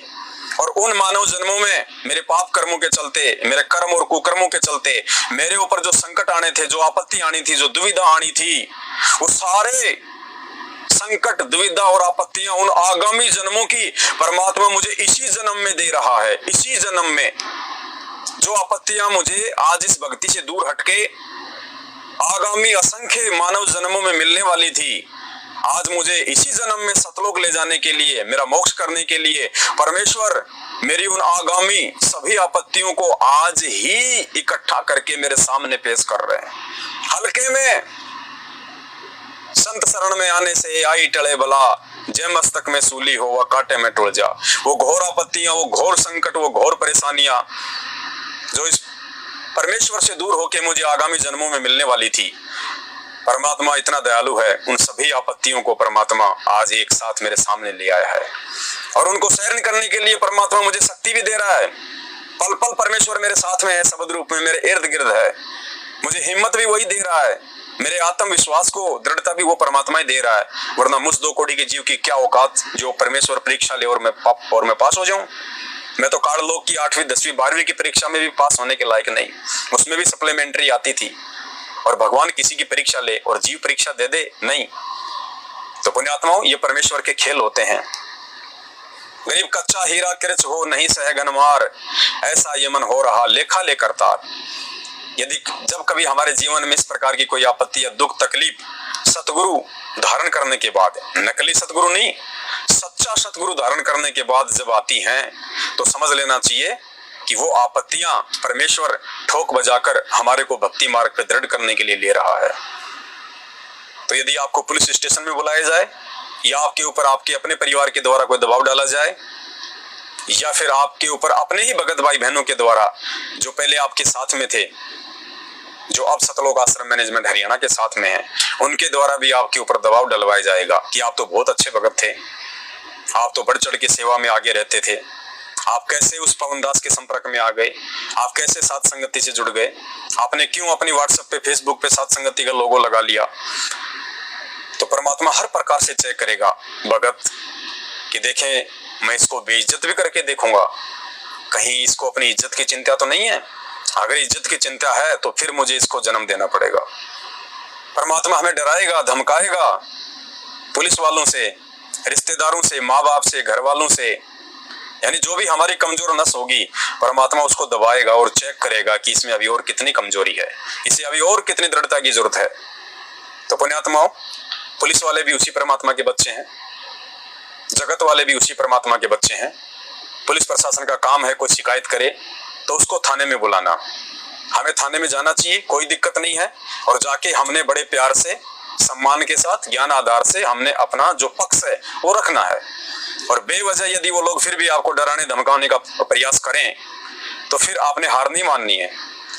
और उन मानव जन्मों में मेरे पाप कर्मों के चलते, मेरे कर्म और कुकर्मों के चलते मेरे ऊपर जो संकट आने थे, जो आपत्ति आनी थी, जो दुविधा आनी थी, वो सारे संकट, दुविधा और आपत्तियां उन आगामी जन्मों की परमात्मा मुझे इसी जन्म में दे रहा है, इसी जन्म में। जो आपत्तियां मुझे आज इस भक्ति से दूर हटके आगामी असंख्य मानव जन्मों में मिलने वाली थी, आज मुझे इसी जन्म में सतलोक ले जाने के लिए, मेरा मोक्ष करने के लिए परमेश्वर मेरी उन आगामी सभी आपत्तियों को आज ही इकट्ठा करके मेरे सामने पेश कर रहे हैं। हल्के में संत शरण में आने से आई टले भला, जय मस्तक में सूली हो व कांटे में टुल जा। वो घोर आपत्तियां, वो घोर संकट, वो घोर परेशानियां जो इस परमेश्वर से दूर होके मुझे आगामी जन्मों में मिलने वाली थी, परमात्मा इतना दयालु है, उन सभी आपत्तियों को परमात्मा आज एक साथ मेरे सामने ले आया है और उनको सहन करने के लिए परमात्मा मुझे शक्ति भी दे रहा है। पल पल परमेश्वर मेरे साथ में है, शब्द रूप में मेरे इर्द गिर्द है, मुझे हिम्मत भी वही दे रहा है, मेरे आत्मविश्वास को दृढ़ता भी वो परमात्मा ही दे रहा है। वरना मुझ 2 कोटि के जीव की क्या औकात जो परमेश्वर परीक्षा ले और मैं पास हो जाऊं। मैं तो काल लोक की 8वीं 10वीं 12वीं की परीक्षा में भी पास होने के लायक नहीं, उसमें भी सप्लीमेंट्री आती थी। और भगवान किसी की परीक्षा ले और जीव परीक्षा दे दे नहीं। तो पुण्यात्माओं, ये परमेश्वर के खेल होते हैं। गरीब कच्चा हीरा किरच हो नहीं सहगन मार, ऐसा ये मन हो रहा लेखा लेकर तार। यदि जब कभी हमारे जीवन में इस प्रकार की कोई आपत्ति या दुख तकलीफ सतगुरु धारण करने के बाद, नकली सतगुरु नहीं, सच्चा सतगुरु धारण करने के बाद जब आती हैं, तो समझ लेना चाहिए कि वो आपत्तियां परमेश्वर ठोक बजाकर हमारे को भक्ति मार्ग पे दृढ़ करने के लिए ले रहा है। तो यदि आपको पुलिस स्टेशन में बुलाया जाए, या आपके ऊपर आपके अपने परिवार के द्वारा कोई दबाव डाला जाए, या फिर आपके ऊपर अपने ही भगत भाई बहनों के द्वारा जो पहले आपके साथ में थे, जो अब सतलोक आश्रम मैनेजमेंट हरियाणा के साथ में है, उनके द्वारा भी आपके ऊपर दबाव डलवाया जाएगा कि आप तो बहुत अच्छे भगत थे, आप तो बढ़ चढ़ के सेवा में आगे रहते थे, आप कैसे उस पवनदास के संपर्क में आ गए, आप कैसे साथ संगति से जुड़ गए, आपने क्यों अपनी व्हाट्सएप पे फेसबुक पे साथ संगति का लोगो लगा लिया। तो परमात्मा हर प्रकार से चेक करेगा भगत कि देखें मैं इसको बेइज्जत भी करके देखूंगा, कहीं इसको अपनी इज्जत की चिंता तो नहीं है। अगर इज्जत की चिंता है तो फिर मुझे इसको जन्म देना पड़ेगा। परमात्मा हमें डराएगा, धमकाएगा, पुलिस वालों से, रिश्तेदारों से, माँ बाप से, घर वालों से, यानी जो भी हमारी कमजोर नस होगी परमात्मा उसको दबाएगा और चेक करेगा कि इसमें अभी और कितनी कमजोरी है, इसे अभी और कितनी दृढ़ता की जरूरत है। तो पुण्यात्माओं, पुलिस वाले भी उसी परमात्मा के बच्चे हैं, जगत वाले भी उसी परमात्मा के बच्चे हैं। पुलिस प्रशासन का काम है कोई शिकायत करे तो उसको थाने में बुलाना, हमें थाने में जाना चाहिए, कोई दिक्कत नहीं है, और जाके हमने बड़े प्यार से, सम्मान के साथ, ज्ञान आधार से हमने अपना जो पक्ष है वो रखना है। और बेवजह यदि वो लोग फिर भी आपको डराने धमकाने का प्रयास करें तो फिर आपने हार नहीं माननी है,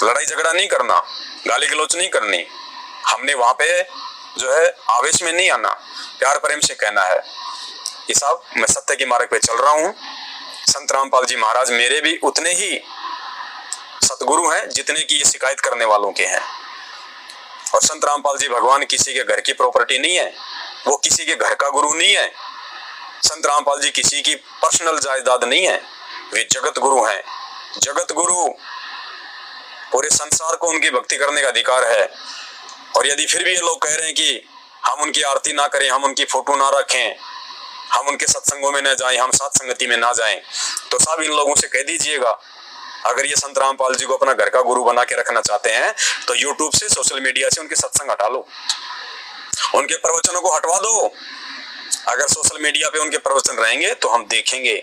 लड़ाई झगड़ा नहीं करना, गाली गलौच नहीं करनी, हमने वहां पे जो है आवेश में नहीं आना, प्यार प्रेम से कहना है कि साहब मैं सत्य के मार्ग पे चल रहा हूँ। संत रामपाल जी महाराज मेरे भी उतने ही सतगुरु हैं जितने की ये शिकायत करने वालों के हैं। और संत रामपाल जी भगवान किसी के घर की प्रॉपर्टी नहीं है, वो किसी के घर का गुरु नहीं है। संत रामपाल जी किसी की पर्सनल जायदाद नहीं है, वे जगत गुरु हैं। जगत गुरु, पूरे संसार को उनकी भक्ति करने का अधिकार है। और यदि फिर भी ये लोग कह रहे हैं कि हम उनकी आरती ना करें, हम उनकी फोटो ना रखें, हम उनके सत्संगों में न जाएं, हम साथ संगति में ना जाएं, तो सब इन लोगों से कह दीजिएगा, अगर ये संत रामपाल जी को अपना घर का गुरु बना के रखना चाहते हैं तो यूट्यूब से, सोशल मीडिया से उनके सत्संग हटा लो, उनके प्रवचनों को हटवा दो। अगर सोशल मीडिया पे उनके प्रवचन रहेंगे तो हम देखेंगे।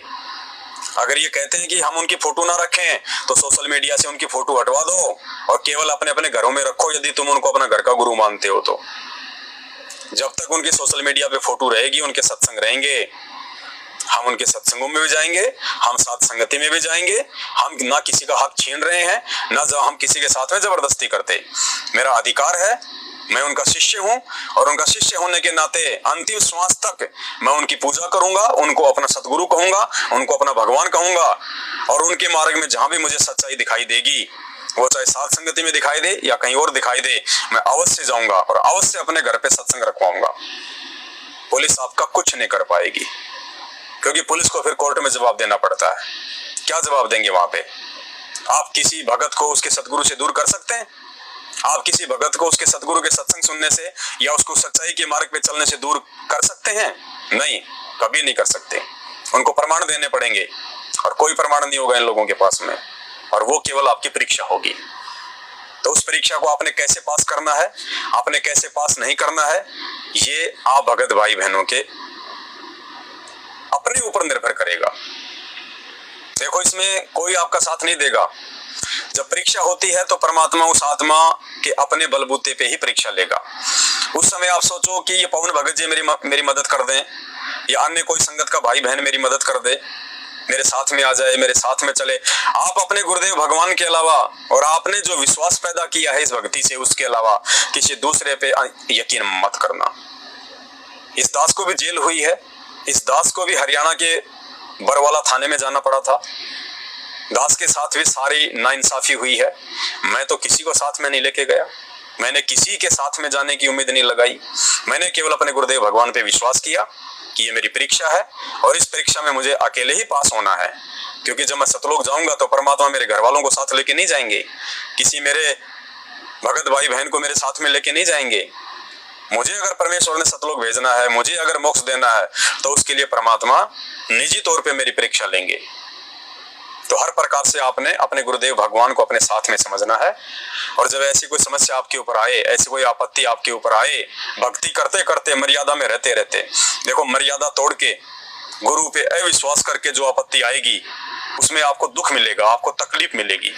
अगर ये कहते हैं कि हम उनकी फोटो ना रखें तो सोशल मीडिया से उनकी फोटो हटवा दो और केवल अपने अपने घरों में रखो, यदि तुम उनको अपना घर का गुरु मानते हो तो। जब तक उनकी सोशल मीडिया पे फोटो रहेगी, उनके सत्संग रहेंगे, हम उनके सत्संगों में भी जाएंगे, हम साथ संगति में भी जाएंगे। हम ना किसी का हक छीन रहे हैं, ना हम किसी के साथ में जबरदस्ती करते। मेरा अधिकार है, मैं उनका शिष्य हूं और उनका शिष्य होने के नाते अंतिम श्वास तक मैं उनकी पूजा करूंगा, उनको अपना सतगुरु कहूंगा, उनको अपना भगवान कहूंगा। और उनके मार्ग में जहां भी मुझे सच्चाई दिखाई देगी, वो चाहे साथ संगति में दिखाई दे या कहीं और दिखाई दे, मैं अवश्य जाऊंगा और अवश्य अपने घर पे सत्संग रखवाऊंगा। पुलिस आपका कुछ नहीं कर पाएगी, क्योंकि पुलिस को फिर कोर्ट में जवाब देना पड़ता है। क्या जवाब देंगे वहां पे? आप किसी भगत को उसके सतगुरु से दूर कर सकते हैं? आप किसी भगत को उसके सतगुरु के सत्संग सुनने से या उसको सच्चाई के मार्ग पे चलने से दूर कर सकते हैं? नहीं, कभी नहीं कर सकते। उनको प्रमाण देने पड़ेंगे और कोई प्रमाण नहीं होगा इन लोगों के पास में। और वो केवल आपकी परीक्षा होगी। तो उस परीक्षा को आपने कैसे पास करना है, आपने कैसे पास नहीं करना है, ये आप भगत भाई बहनों के अपने ऊपर निर्भर करेगा। देखो, इसमें कोई आपका साथ नहीं देगा। जब परीक्षा होती है तो परमात्मा उस आत्मा के अपने बलबूते पे ही परीक्षा लेगा। उस समय आप सोचो कि ये पवन भगत जी मेरी मदद कर दें, या अन्य कोई संगत का भाई बहन मेरी मदद कर दे, मेरे साथ में आ जाए, मेरे साथ में चले। आप अपने गुरुदेव भगवान के अलावा और आपने जो विश्वास पैदा किया है इस भक्ति से, उसके अलावा किसी दूसरे पे यकीन मत करना। इस दास को भी जेल हुई है, इस दास को भी हरियाणा के बरवाला थाने में जाना पड़ा था। दास के साथ भी सारी नाइंसाफी हुई है। मैं तो किसी को साथ में नहीं लेके गया, मैंने किसी के साथ में जाने की उम्मीद नहीं लगाई। मैंने केवल अपने गुरुदेव भगवान पे विश्वास किया कि ये मेरी परीक्षा है और इस परीक्षा में मुझे अकेले ही पास होना है, क्योंकि जब मैं सतलोक जाऊंगा तो परमात्मा मेरे घर वालों को साथ लेके नहीं जाएंगे, किसी मेरे भगत भाई बहन को मेरे साथ में लेके नहीं जाएंगे। मुझे अगर परमेश्वर ने सतलोक भेजना है, मुझे अगर मोक्ष देना है, तो उसके लिए परमात्मा निजी तौर पे मेरी परीक्षा लेंगे। तो हर प्रकार से आपने अपने गुरुदेव भगवान को अपने साथ में समझना है। और जब ऐसी कोई समस्या आपके ऊपर आए, ऐसी कोई आपत्ति आपके ऊपर आए, भक्ति करते करते मर्यादा में रहते रहते, देखो मर्यादा तोड़ के गुरु पे अविश्वास करके जो आपत्ति आएगी उसमें आपको दुख मिलेगा, आपको तकलीफ मिलेगी,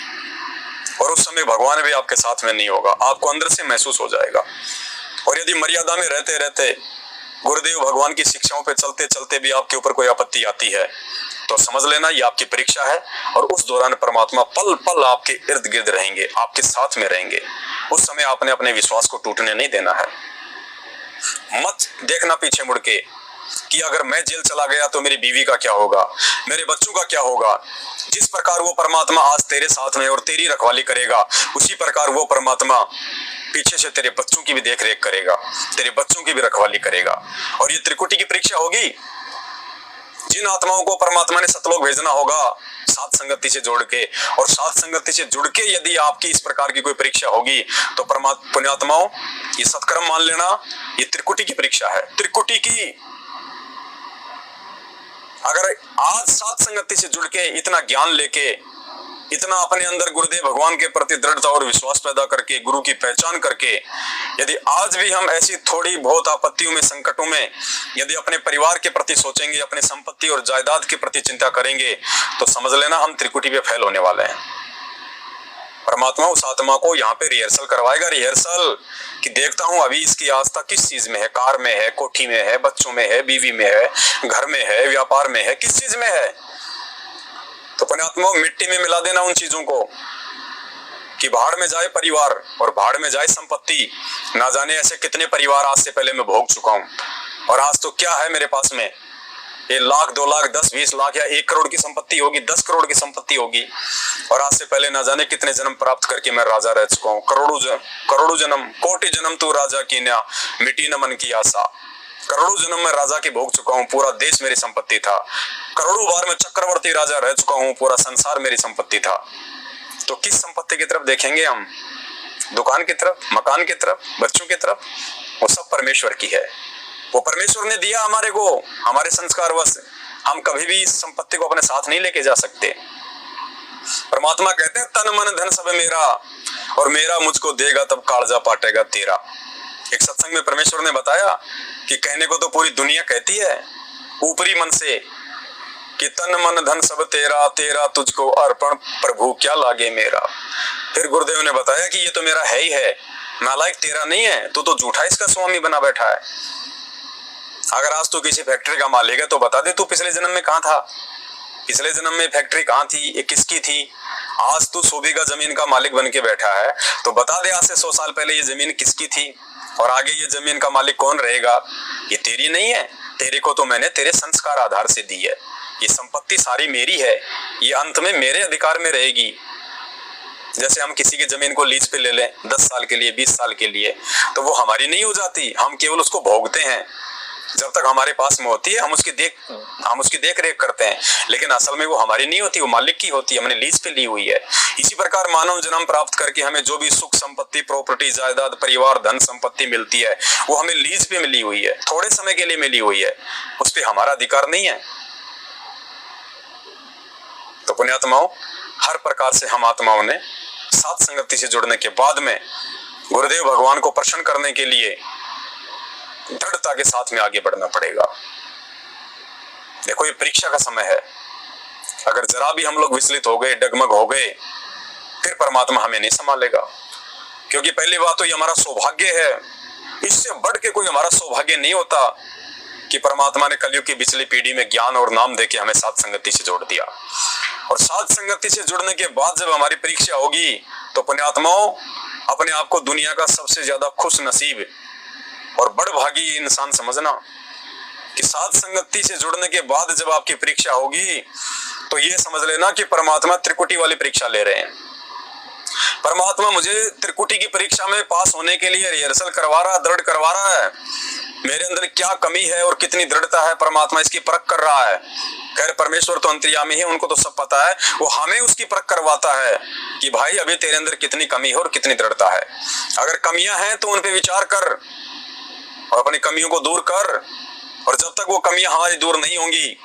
और उस समय भगवान भी आपके साथ में नहीं होगा, आपको अंदर से महसूस हो जाएगा। और यदि मर्यादा में रहते रहते गुरुदेव भगवान की शिक्षाओं पे चलते चलते भी आपके ऊपर कोई आपत्ति आती है, तो समझ लेना ये आपकी परीक्षा है। और उस दौरान परमात्मा पल पल आपके इर्द गिर्द रहेंगे, आपके साथ में रहेंगे। उस समय आपने अपने विश्वास को टूटने नहीं देना है। मत देखना पीछे मुड़ के कि अगर मैं जेल चला गया तो मेरी बीवी का क्या होगा, मेरे बच्चों का क्या होगा। जिस प्रकार वो परमात्मा आज तेरे साथ में और तेरी रखवाली करेगा, उसी प्रकार वो परमात्मा पीछे से तेरे बच्चों की भी देख रेख करेगा, तेरे बच्चों की भी रखवाली करेगा। और ये त्रिकुटी की परीक्षा होगी। जिन आत्माओं को परमात्मा ने सतलोक भेजना होगा सात संगति से जोड़ के, और सात संगति से जुड़ के यदि आपकी इस प्रकार की कोई परीक्षा होगी, तो पुण्यात्माओं ये सत्कर्म मान लेना, ये त्रिकुटी की परीक्षा है, त्रिकुटी की। अगर आज सात संगति से जुड़ के इतना ज्ञान लेके, इतना अपने अंदर गुरुदेव भगवान के प्रति दृढ़ता और विश्वास पैदा करके, गुरु की पहचान करके, यदि आज भी हम ऐसी थोड़ी बहुत आपत्तियों में, संकटों में, यदि अपने परिवार के प्रति सोचेंगे, अपने संपत्ति और जायदाद के प्रति चिंता करेंगे, तो समझ लेना हम त्रिकुटी पे फेल होने वाले हैं। परमात्मा उस आत्मा को यहाँ पे रिहर्सल करवाएगा, रिहर्सल कि देखता हूँ अभी इसकी आस्था किस चीज में है, कार में है, कोठी में है, बच्चों में है, बीवी में है, घर में है, व्यापार में है, किस चीज में है। तो पुण्यात्मा मिट्टी में मिला देना उन चीजों को कि भाड़ में जाए परिवार और भाड़ में जाए संपत्ति। ना जाने ऐसे कितने परिवार आज से पहले मैं भोग चुका हूँ, और आज तो क्या है मेरे पास में, 1 लाख 2 लाख 10 20 लाख या 1 करोड़ की संपत्ति होगी, 10 करोड़ की संपत्ति होगी। और आज से पहले ना जाने कितने जन्म प्राप्त करके मैं राजा रह चुका हूँ। करोड़ों जन्म, कोटि जन्म तू राजा की न्या, मिटी न मन की आशा। करोड़ों जन्म में राजा की भोग चुका हूँ, पूरा देश मेरी संपत्ति था। करोड़ों बार मैं चक्रवर्ती राजा रह चुका हूँ, पूरा संसार मेरी संपत्ति था। तो किस संपत्ति की तरफ देखेंगे हम? दुकान की तरफ, मकान की तरफ, बच्चों की तरफ? वो सब परमेश्वर की है, वो परमेश्वर ने दिया हमारे को, हमारे संस्कारवश। हम कभी भी इस संपत्ति को अपने साथ नहीं लेके जा सकते। परमात्मा कहते हैं तन मन धन सब मेरा, और मेरा मुझको देगा तब कालजा पाटेगा तेरा। एक सत्संग में परमेश्वर ने बताया कि कहने को तो पूरी दुनिया कहती है ऊपरी मन से कि तन मन धन सब तेरा, तेरा तुझको अर्पण प्रभु क्या लागे मेरा। फिर गुरुदेव ने बताया कि ये तो मेरा है ही है, नालायक तेरा नहीं है, तू तो झूठा इसका स्वामी बना बैठा है। अगर आज तू किसी फैक्ट्री का मालिक है तो बता दे तू पिछले जन्म में कहाँ था, पिछले जन्म में फैक्ट्री कहाँ थी, ये किसकी थी। आज तू 100 बीघा जमीन का मालिक बन के बैठा है, तो बता दे आज से 100 साल पहले ये जमीन किसकी थी, और आगे ये जमीन का मालिक कौन रहेगा। ये तेरी नहीं है, तेरे को तो मैंने तेरे संस्कार आधार से दी है। ये संपत्ति सारी मेरी है, ये अंत में मेरे अधिकार में रहेगी। जैसे हम किसी की जमीन को लीज पे ले लें 10 साल के लिए, 20 साल के लिए, तो वो हमारी नहीं हो जाती, हम केवल उसको भोगते हैं। जब तक हमारे पास में होती है हम उसकी देख रेख करते हैं, लेकिन असल में वो हमारी नहीं होती, वो मालिक की होती है, हमने लीज पे ली हुई है। इसी प्रकार मानव जन्म प्राप्त करके हमें जो भी सुख संपत्ति, प्रॉपर्टी, जायदाद, परिवार, धन संपत्ति मिलती है, वो हमें लीज पे मिली हुई है, थोड़े समय के लिए मिली हुई है, उस पर हमारा अधिकार नहीं है। तो पुण्यात्माओं, हर प्रकार से हम आत्माओं ने साथ संगति से जुड़ने के बाद में गुरुदेव भगवान को प्रसन्न करने के लिए दृढ़ता के साथ में आगे बढ़ना पड़ेगा। देखो, ये परीक्षा का समय है। अगर जरा भी हम लोग विचलित हो गए, डगमग हो गए, फिर परमात्मा हमें नहीं संभालेगा। क्योंकि पहली बात तो ये हमारा सौभाग्य है, इससे बढ़ के कोई हमारा सौभाग्य नहीं होता कि परमात्मा ने कलयुग की पिछली पीढ़ी में ज्ञान और नाम देके हमें साथ संगति से जोड़ दिया। और साथ संगति से जुड़ने के बाद जब हमारी परीक्षा होगी तो पुण्यात्माओं, अपने आप को दुनिया का सबसे ज्यादा खुश नसीब और बड़भागी इंसान समझना कि साथ संगति से जुड़ने के बाद जब आपकी परीक्षा होगी तो ये समझ लेना कि परमात्मा त्रिकुटी वाली परीक्षा ले रहे हैं। परमात्मा मुझे त्रिकुटी की परीक्षा में पास होने के लिए रिहर्सल करवा रहा, दृढ़ करवा रहा है। मेरे अंदर क्या कमी है और कितनी दृढ़ता है, परमात्मा इसकी परख कर रहा है। खैर, परमेश्वर तो अंतर्यामी है, उनको तो सब पता है। वो हमें उसकी परख करवाता है कि भाई अभी तेरे अंदर कितनी कमी है और कितनी दृढ़ता है। अगर कमियां हैं तो उन पे विचार कर और अपनी कमियों को दूर कर। और जब तक वो कमियां हमारी दूर नहीं होंगी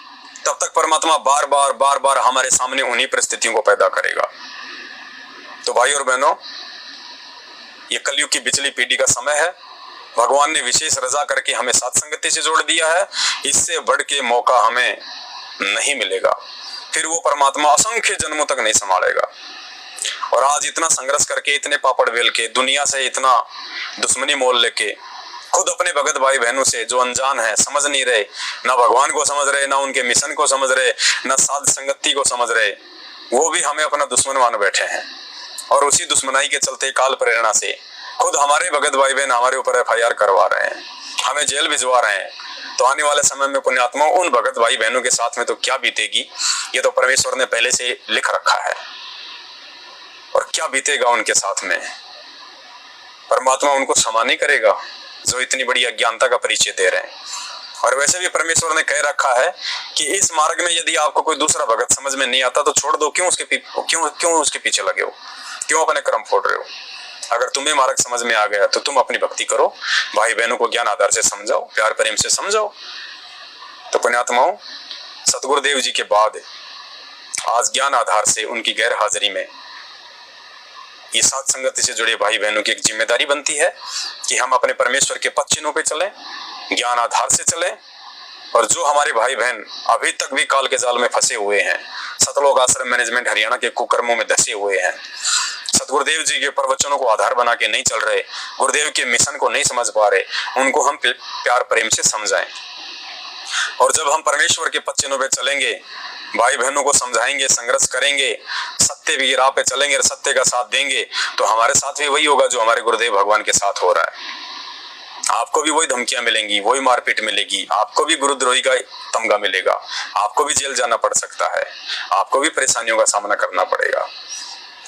तब तक परमात्मा बार बार हमारे सामने उन्हीं परिस्थितियों को पैदा करेगा। तो भाई और बहनों, ये कलयुग की बिचली पीढ़ी का समय है। भगवान ने विशेष रजा करके हमें साथ संगति से जोड़ दिया है। इससे बढ़ के मौका हमें नहीं मिलेगा। फिर वो परमात्मा असंख्य जन्मों तक नहीं संभालेगा। और आज इतना संघर्ष करके, इतने पापड़ बेल के, दुनिया से इतना दुश्मनी मोल लेके, खुद अपने भगत भाई बहनों से जो अनजान है, समझ नहीं रहे, ना भगवान को समझ रहे, ना उनके मिशन को समझ रहे, ना साध संगति को समझ रहे, वो भी हमें अपना दुश्मन मान बैठे हैं। और उसी दुश्मनाई के चलते काल प्रेरणा से खुद हमारे भगत भाई बहन हमारे ऊपर FIR करवा रहे हैं, हमें जेल भिजवा रहे हैं। तो आने वाले समय में पुण्यात्मा उन भगत भाई बहनों के साथ में तो क्या बीतेगी, ये तो परमेश्वर ने पहले से लिख रखा है। और क्या बीतेगा उनके साथ में, परमात्मा उनको क्षमा नहीं करेगा जो इतनी बड़ी अज्ञानता का परिचय दे रहे हैं। और वैसे भी परमेश्वर ने कह रखा है कि इस मार्ग में यदि आपको कोई दूसरा भगत समझ में नहीं आता तो छोड़ दो। क्यों उसके पीछे लगे हो, क्यों अपने कर्म फोड़ रहे हो? अगर तुम्हें मार्ग समझ में आ गया तो तुम अपनी भक्ति करो, भाई बहनों को ज्ञान आधार से समझाओ, प्यार प्रेम से समझाओ। तो पुण्यात्माओं, सतगुरुदेव जी के बाद आज ज्ञान आधार से उनकी गैर हाजिरी में ये साथ संगति से जुड़े भाई बहनों की एक जिम्मेदारी बनती है कि हम अपने परमेश्वर के पथ चिन्हों पे चलें, ज्ञान आधार से चलें। और जो हमारे भाई बहन अभी तक भी काल के जाल में फंसे हुए हैं, सतलोक आश्रम मैनेजमेंट हरियाणा के कुकर्मों में धसे हुए हैं, सतगुरुदेव जी के प्रवचनों को आधार बना के नहीं चल रहे, गुरुदेव के मिशन को नहीं समझ पा रहे, उनको हम प्यार प्रेम से समझाएं। और जब हम परमेश्वर के पथ चिन्हों पे चलेंगे, भाई बहनों को समझाएंगे, संघर्ष करेंगे, सत्य की राह पे चलेंगे और सत्य का साथ देंगे, तो हमारे साथ भी वही होगा जो हमारे गुरुदेव भगवान के साथ हो रहा है। आपको भी वही धमकियां मिलेंगी, वही मारपीट मिलेगी, आपको भी गुरुद्रोही का तमगा मिलेगा, आपको भी जेल जाना पड़ सकता है, आपको भी परेशानियों का सामना करना पड़ेगा।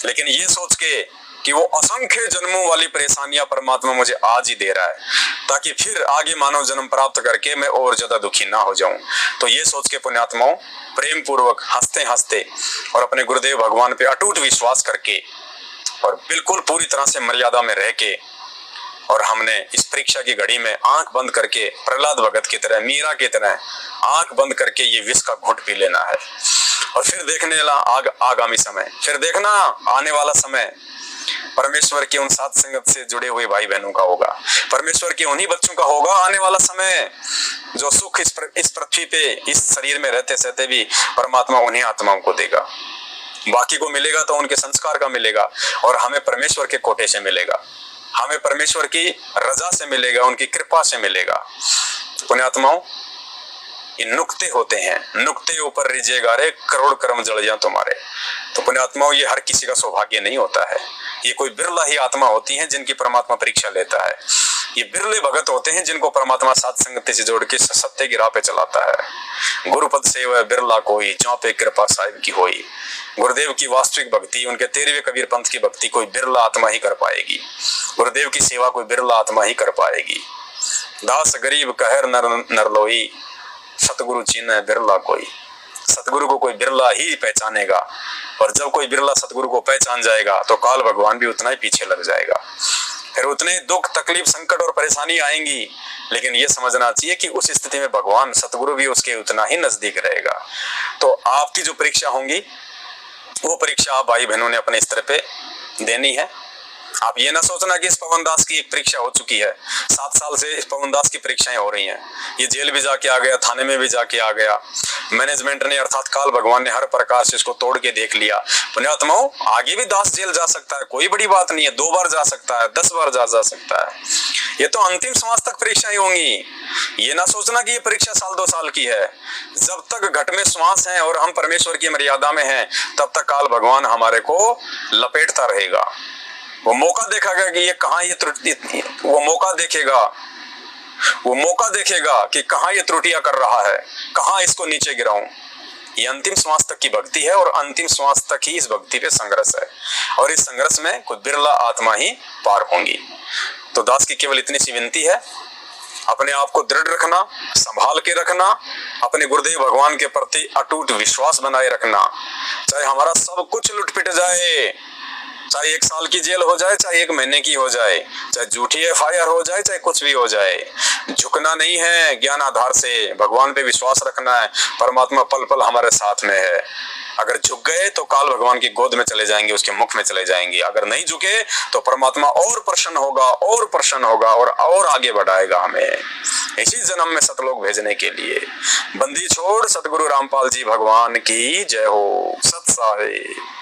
लेकिन ये सोच के कि वो असंख्य जन्मों वाली परेशानियां परमात्मा मुझे आज ही दे रहा है ताकि फिर आगे मानव जन्म प्राप्त करके मैं और ज्यादा दुखी ना हो जाऊं, तो ये सोच के पुण्यात्माओं, प्रेम पूर्वक हंसते हंसते और अपने गुरुदेव भगवान पे अटूट विश्वास करके और बिल्कुल पूरी तरह से मर्यादा में रह के, और हमने इस परीक्षा की घड़ी में आंख बंद करके प्रहलाद भगत की तरह, मीरा की तरह आंख बंद करके ये विष का घुट पी लेना है। और फिर देखने आगामी समय, फिर देखना आने वाला समय परमेश्वर के उन साथ संगत से जुड़े हुए भाई बहनों का होगा, परमेश्वर के उन्हीं बच्चों का होगा आने वाला समय, जो सुख इस पृथ्वी पे इस शरीर में रहते सहते भी परमात्मा उन्हीं आत्माओं को देगा। बाकी को मिलेगा तो उनके संस्कार का मिलेगा और हमें परमेश्वर के कोटे से मिलेगा, हमें परमेश्वर की रजा से मिलेगा, उनकी कृपा से मिलेगा। पुण्यात्माओं, ये नुक्ते होते हैं, नुक्ते ऊपर रिझेगा रे करोड़ कर्म जल जाएं तुम्हारे। तो पुण्यात्माओं, ये हर किसी का सौभाग्य नहीं होता है। ये कोई बिरला ही आत्मा होती हैं जिनकी परमात्मा परीक्षा लेता है। ये बिरले भगत होते हैं जिनको परमात्मा साथ संगति से जोड़ के सत्य की राह पे चलाता है। गुरुपद सेवा बिरला कोई, जहाँ पे कृपा साहिब की होई। गुरुदेव की वास्तविक भक्ति, उनके 13वें कबीर पंथ की भक्ति कोई बिरला आत्मा ही कर पाएगी। गुरुदेव की सेवा कोई बिरला आत्मा ही कर पाएगी। दास गरीब कहर नरलोई, सतगुरु चीन बिरला कोई। सतगुरु को कोई बिरला ही पहचानेगा, और जब कोई बिरला सतगुरु को पहचान जाएगा तो काल भगवान भी उतना ही पीछे लग जाएगा। फिर उतने दुख तकलीफ संकट और परेशानी आएंगी, लेकिन ये समझना चाहिए कि उस स्थिति में भगवान सतगुरु भी उसके उतना ही नजदीक रहेगा। तो आपकी जो परीक्षा होंगी वो परीक्षा आप भाई बहनों ने अपने स्तर पे देनी है। आप ये ना सोचना कि इस पवन दास की एक परीक्षा हो चुकी है, 7 साल से इस पवन दास की परीक्षाएं हो रही हैं, ये जेल भी जाके आ गया, थाने में भी जाके आ गया, मैनेजमेंट ने अर्थात काल भगवान ने हर प्रकार से इसको तोड़ के देख लिया। पुण्यात्माओं, आगे भी दास जेल जा सकता है, कोई बड़ी बात नहीं है, 2 बार जा सकता है, 10 बार जा सकता है। ये तो अंतिम श्वास तक परीक्षाएं होंगी। ये ना सोचना कि ये परीक्षा साल 2 साल की है। जब तक घट में श्वास है और हम परमेश्वर की मर्यादा में हैं, तब तक काल भगवान हमारे को लपेटता रहेगा। वो मौका देखेगा कि ये कहाँ ये त्रुटि, वो मौका देखेगा कि कहाँ ये त्रुटियां कर रहा है, कहाँ इसको नीचे गिराऊं। ये अंतिम श्वास तक की भक्ति है और अंतिम श्वास तक ही इस भक्ति पे संघर्ष है, और इस संघर्ष में कुछ बिरला आत्मा ही पार होंगी। तो दास की केवल इतनी सी विनती है, अपने आप को दृढ़ रखना, संभाल के रखना, अपने गुरुदेव भगवान के प्रति अटूट विश्वास बनाए रखना। चाहे हमारा सब कुछ लुटपिट जाए, चाहे 1 साल की जेल हो जाए, चाहे 1 महीने की हो जाए, चाहे झूठी FIR हो जाए, चाहे कुछ भी हो जाए, झुकना नहीं है। ज्ञान आधार से भगवान पे विश्वास रखना है। परमात्मा पल पल हमारे साथ में है। अगर झुक गए तो काल भगवान की गोद में चले जाएंगे, उसके मुख में चले जाएंगे। अगर नहीं झुके तो परमात्मा और प्रसन्न होगा और आगे बढ़ाएगा हमें इसी जन्म में सतलोक भेजने के लिए। बंदी छोड़ सतगुरु रामपाल जी भगवान की जय हो। सत साहिब।